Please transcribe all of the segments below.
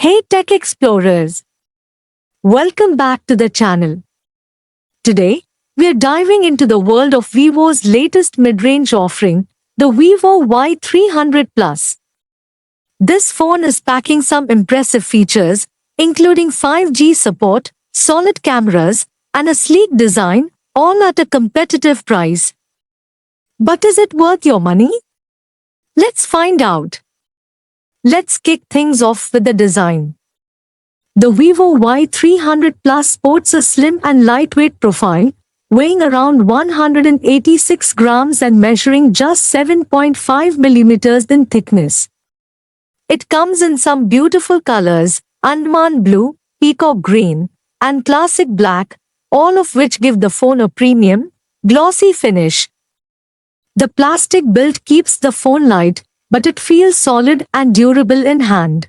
Hey Tech Explorers! Welcome back to the channel. Today, we are diving into the world of Vivo's latest mid-range offering, the Vivo Y300 Plus. This phone is packing some impressive features, including 5G support, solid cameras, and a sleek design, all at a competitive price. But is it worth your money? Let's find out. Let's kick things off with the design. The Vivo Y300 Plus sports a slim and lightweight profile, weighing around 186 grams and measuring just 7.5 millimeters in thickness. It comes in some beautiful colors, Andaman blue, peacock green, and classic black, all of which give the phone a premium, glossy finish. The plastic build keeps the phone light, but it feels solid and durable in hand.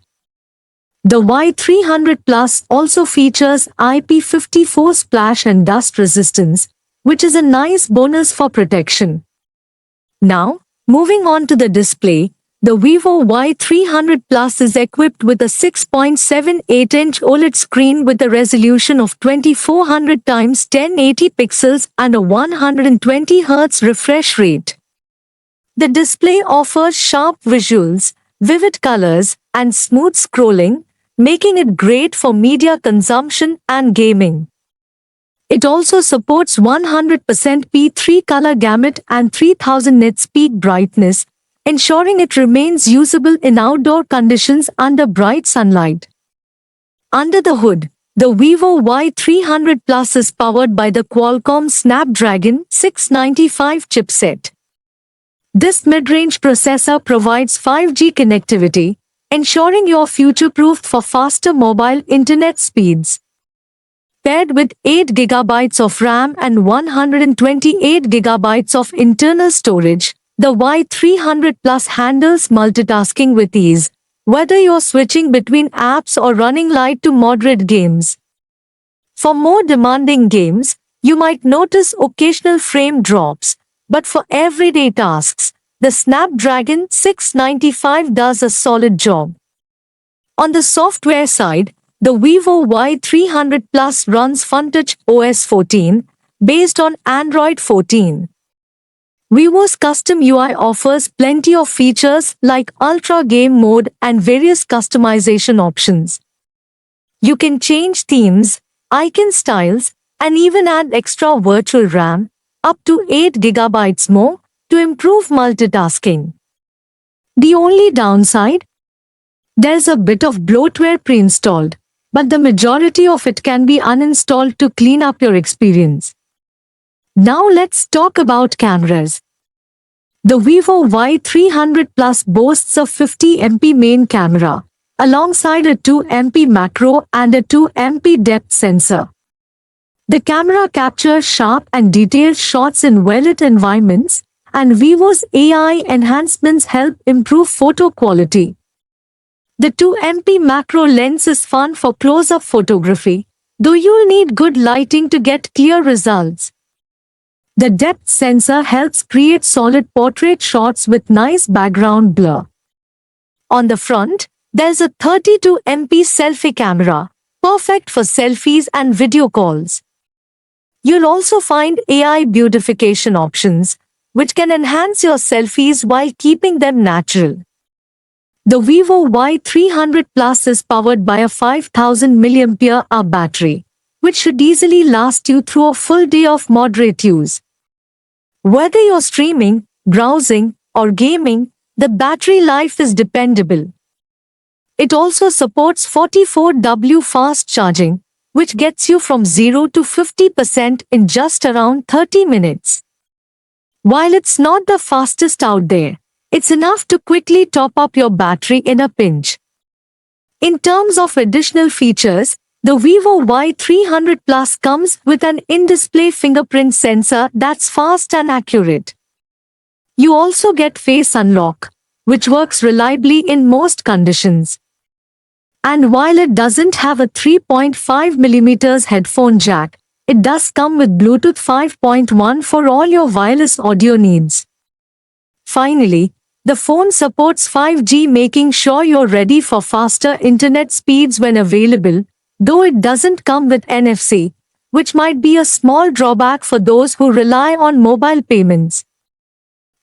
The Y300 Plus also features IP54 splash and dust resistance, which is a nice bonus for protection. Now, moving on to the display, the Vivo Y300 Plus is equipped with a 6.78-inch OLED screen with a resolution of 2400 x 1080 pixels and a 120 Hz refresh rate. The display offers sharp visuals, vivid colors, and smooth scrolling, making it great for media consumption and gaming. It also supports 100% P3 color gamut and 3000 nits peak brightness, ensuring it remains usable in outdoor conditions under bright sunlight. Under the hood, the Vivo Y300 Plus is powered by the Qualcomm Snapdragon 695 chipset. This mid-range processor provides 5G connectivity, ensuring you're future-proofed for faster mobile internet speeds. Paired with 8GB of RAM and 128GB of internal storage, the Y300 Plus handles multitasking with ease, whether you're switching between apps or running light to moderate games. For more demanding games, you might notice occasional frame drops, but for everyday tasks, the Snapdragon 695 does a solid job. On the software side, the Vivo Y300 Plus runs FunTouch OS 14, based on Android 14. Vivo's custom UI offers plenty of features like Ultra Game Mode and various customization options. You can change themes, icon styles, and even add extra virtual RAM, up to 8GB more, to improve multitasking. The only downside? There's a bit of bloatware pre-installed, but the majority of it can be uninstalled to clean up your experience. Now let's talk about cameras. The Vivo Y300 Plus boasts a 50MP main camera, alongside a 2MP macro and a 2MP depth sensor. The camera captures sharp and detailed shots in well-lit environments, and Vivo's AI enhancements help improve photo quality. The 2MP macro lens is fun for close-up photography, though you'll need good lighting to get clear results. The depth sensor helps create solid portrait shots with nice background blur. On the front, there's a 32MP selfie camera, perfect for selfies and video calls. You'll also find AI beautification options, which can enhance your selfies while keeping them natural. The Vivo Y300 Plus is powered by a 5000 mAh battery, which should easily last you through a full day of moderate use. Whether you're streaming, browsing, or gaming, the battery life is dependable. It also supports 44W fast charging, which gets you from 0 to 50% in just around 30 minutes. While it's not the fastest out there, it's enough to quickly top up your battery in a pinch. In terms of additional features, the Vivo Y300 Plus comes with an in-display fingerprint sensor that's fast and accurate. You also get Face Unlock, which works reliably in most conditions. And while it doesn't have a 3.5mm headphone jack, it does come with Bluetooth 5.1 for all your wireless audio needs. Finally, The phone supports 5G, making sure you're ready for faster internet speeds when available, though it doesn't come with NFC, which might be a small drawback for those who rely on mobile payments.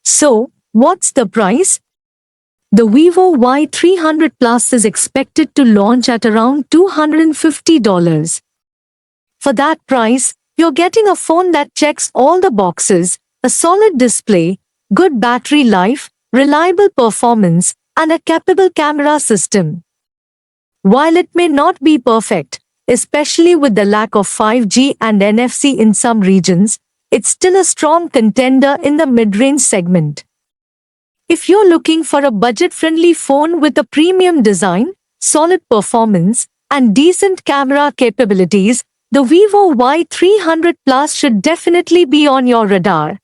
So, what's the price? The Vivo Y300 Plus is expected to launch at around $250. For that price, you're getting a phone that checks all the boxes: a solid display, good battery life, reliable performance, and a capable camera system. While it may not be perfect, especially with the lack of 5G and NFC in some regions, it's still a strong contender in the mid-range segment. If you're looking for a budget-friendly phone with a premium design, solid performance, and decent camera capabilities, the Vivo Y300 Plus should definitely be on your radar.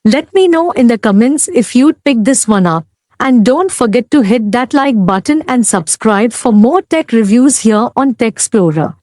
Let me know in the comments if you'd pick this one up. And don't forget to hit that like button and subscribe for more tech reviews here on Tech Explorer.